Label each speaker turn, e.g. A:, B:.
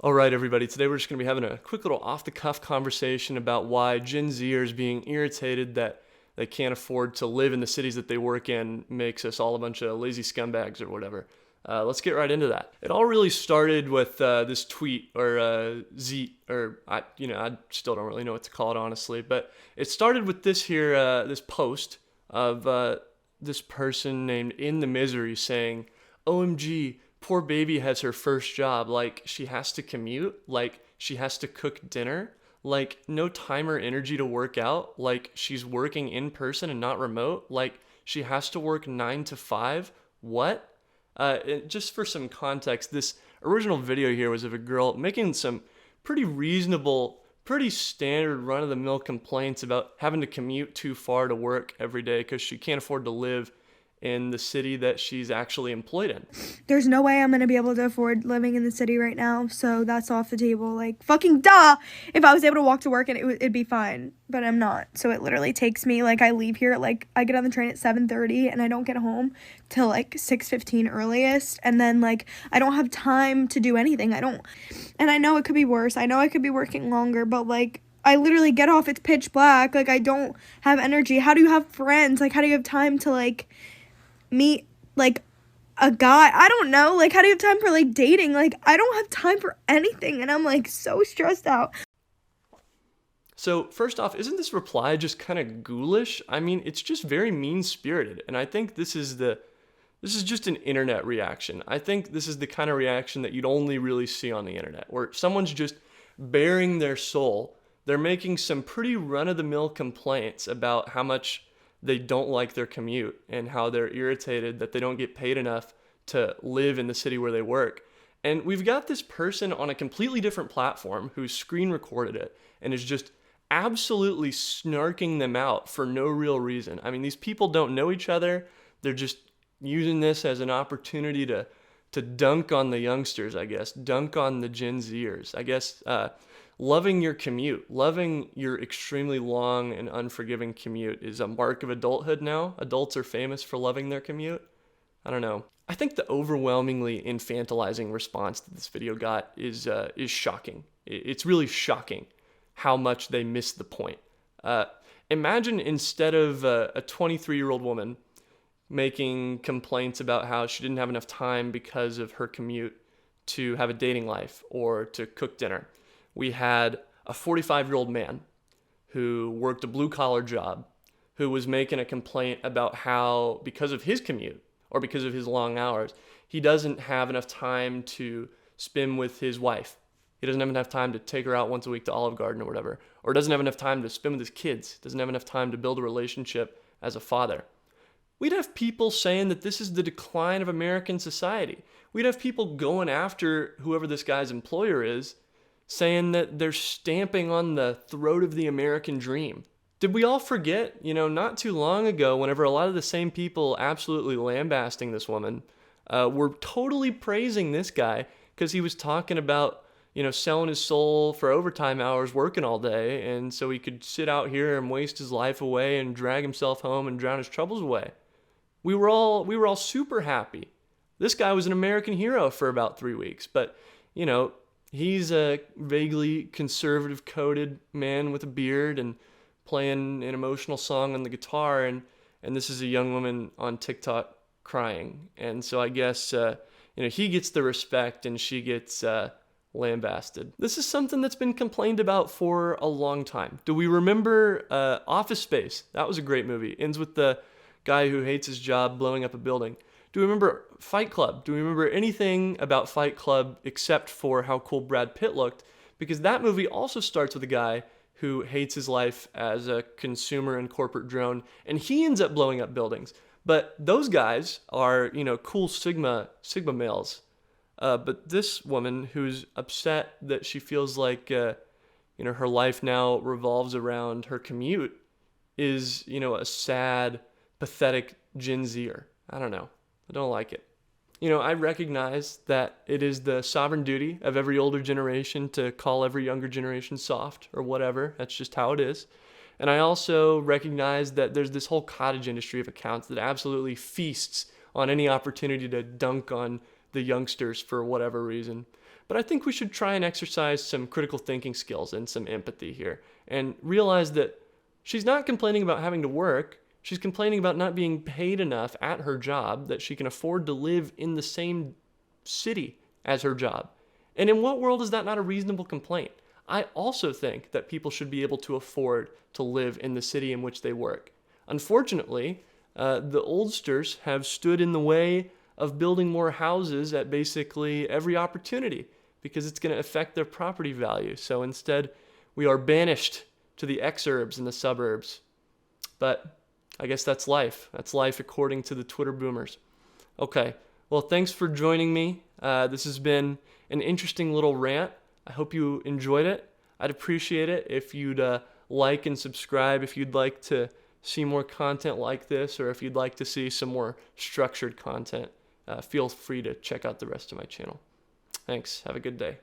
A: All right, everybody. Today we're just going to be having a quick little off-the-cuff conversation about why Gen Zers being irritated that they can't afford to live in the cities that they work in makes us all a bunch of lazy scumbags or whatever. Let's get right into that. It all really started with this tweet or I still don't really know what to call it honestly, but it started with this here, this post of this person named In the Misery saying, "OMG, poor baby has her first job. Like, she has to commute. Like, she has to cook dinner. Like, no time or energy to work out. Like, she's working in person and not remote. Like, she has to work 9 to 5. What?" Just for some context, this original video here was of a girl making some pretty reasonable, pretty standard run-of-the-mill complaints about having to commute too far to work every day because she can't afford to live in the city that she's actually employed in.
B: There's no way I'm going to be able to afford living in the city right now, so that's off the table. Like, fucking duh! If I was able to walk to work and it'd be fine, but I'm not. So it literally takes me, like, I leave here, like, I get on the train at 7:30, and I don't get home till, like, 6:15 earliest, and then, like, I don't have time to do anything. And I know it could be worse. I know I could be working longer, but, like, I literally get off, it's pitch black, like, I don't have energy. How do you have friends? Like, how do you have time to, like, meet like a guy? I don't know. Like, how do you have time for like dating? Like, I don't have time for anything, and I'm like so stressed out.
A: So first off, isn't this reply just kind of ghoulish? I mean, it's just very mean-spirited, and I think this is just an internet reaction. I think this is the kind of reaction that you'd only really see on the internet, where someone's just bearing their soul. They're making some pretty run-of-the-mill complaints about how much they don't like their commute and how they're irritated that they don't get paid enough to live in the city where they work. And we've got this person on a completely different platform who screen recorded it and is just absolutely snarking them out for no real reason. I mean, these people don't know each other. They're just using this as an opportunity to dunk on the youngsters, I guess, dunk on the Gen Zers. I guess loving your commute, loving your extremely long and unforgiving commute is a mark of adulthood now. Adults are famous for loving their commute. I don't know. I think the overwhelmingly infantilizing response that this video got is shocking. It's really shocking how much they missed the point. Imagine instead of a 23-year-old woman making complaints about how she didn't have enough time because of her commute to have a dating life or to cook dinner, we had a 45-year-old man who worked a blue-collar job who was making a complaint about how, because of his commute or because of his long hours, he doesn't have enough time to spend with his wife. He doesn't have enough time to take her out once a week to Olive Garden or whatever, or doesn't have enough time to spend with his kids, doesn't have enough time to build a relationship as a father. We'd have people saying that this is the decline of American society. We'd have people going after whoever this guy's employer is, saying that they're stamping on the throat of the American dream. Did we all forget, not too long ago, whenever a lot of the same people absolutely lambasting this woman were totally praising this guy because he was talking about, selling his soul for overtime hours, working all day, and so he could sit out here and waste his life away and drag himself home and drown his troubles away. We were all super happy. This guy was an American hero for about 3 weeks, but, he's a vaguely conservative-coded man with a beard and playing an emotional song on the guitar, and this is a young woman on TikTok crying. And so I guess, he gets the respect and she gets lambasted. This is something that's been complained about for a long time. Do we remember Office Space? That was a great movie. Ends with the guy who hates his job blowing up a building. Do we remember Fight Club? Do we remember anything about Fight Club except for how cool Brad Pitt looked? Because that movie also starts with a guy who hates his life as a consumer and corporate drone, and he ends up blowing up buildings. But those guys are, cool Sigma males. But this woman who's upset that she feels like, her life now revolves around her commute is, a sad, pathetic Gen Zer. I don't know. I don't like it. I recognize that it is the sovereign duty of every older generation to call every younger generation soft or whatever. That's just how it is. And I also recognize that there's this whole cottage industry of accounts that absolutely feasts on any opportunity to dunk on the youngsters for whatever reason. But I think we should try and exercise some critical thinking skills and some empathy here and realize that she's not complaining about having to work. She's complaining about not being paid enough at her job that she can afford to live in the same city as her job. And in what world is that not a reasonable complaint? I also think that people should be able to afford to live in the city in which they work. Unfortunately, the oldsters have stood in the way of building more houses at basically every opportunity because it's going to affect their property value. So instead, we are banished to the exurbs in the suburbs. But I guess that's life. That's life according to the Twitter boomers. Okay, well, thanks for joining me. This has been an interesting little rant. I hope you enjoyed it. I'd appreciate it if you'd like and subscribe if you'd like to see more content like this, or if you'd like to see some more structured content. Feel free to check out the rest of my channel. Thanks. Have a good day.